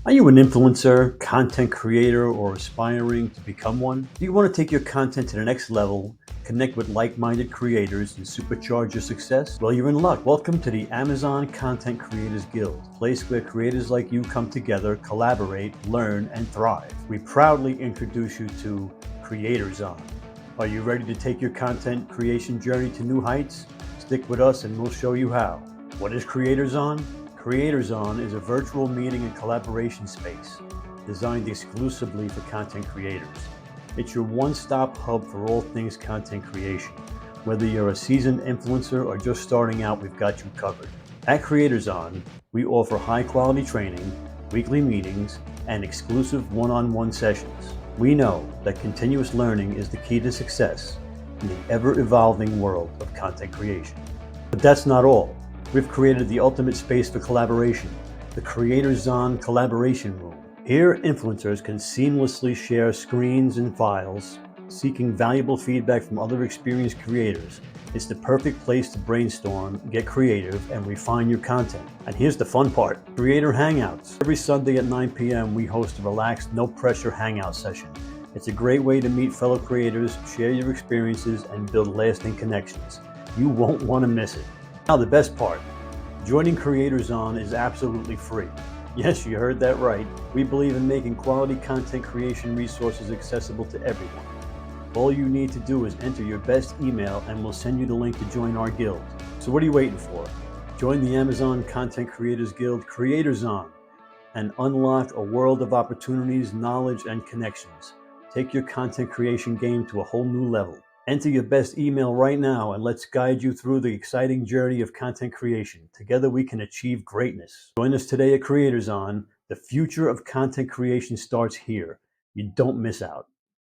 Are you an influencer, content creator, or aspiring to become one? Do you want to take your content to the next level, connect with like-minded creators, and supercharge your success? Well, you're in luck. Welcome to the Amazon Content Creators Guild, a place where creators like you come together, collaborate, learn, and thrive. We proudly introduce you to CreatorZon. Are you ready to take your content creation journey to new heights? Stick with us and we'll show you how. What is CreatorZon? CreatorZon is a virtual meeting and collaboration space designed exclusively for content creators. It's your one-stop hub for all things content creation. Whether you're a seasoned influencer or just starting out, we've got you covered. At CreatorZon, we offer high-quality training, weekly meetings, and exclusive one-on-one sessions. We know that continuous learning is the key to success in the ever-evolving world of content creation. But that's not all. We've created the ultimate space for collaboration, the CREATOR-ZON Collaboration Room. Here, influencers can seamlessly share screens and files, seeking valuable feedback from other experienced creators. It's the perfect place to brainstorm, get creative, and refine your content. And here's the fun part, Creator Hangouts. Every Sunday at 9 p.m., we host a relaxed, no-pressure hangout session. It's a great way to meet fellow creators, share your experiences, and build lasting connections. You won't want to miss it. Now the best part, joining CreatorZon is absolutely free. Yes, you heard that right. We believe in making quality content creation resources accessible to everyone. All you need to do is enter your best email and we'll send you the link to join our guild. So what are you waiting for? Join the Amazon Content Creators Guild CreatorZon and unlock a world of opportunities, knowledge, and connections. Take your content creation game to a whole new level. Enter your best email right now and let's guide you through the exciting journey of content creation. Together we can achieve greatness. Join us today at CreatorZon. The future of content creation starts here. You don't miss out.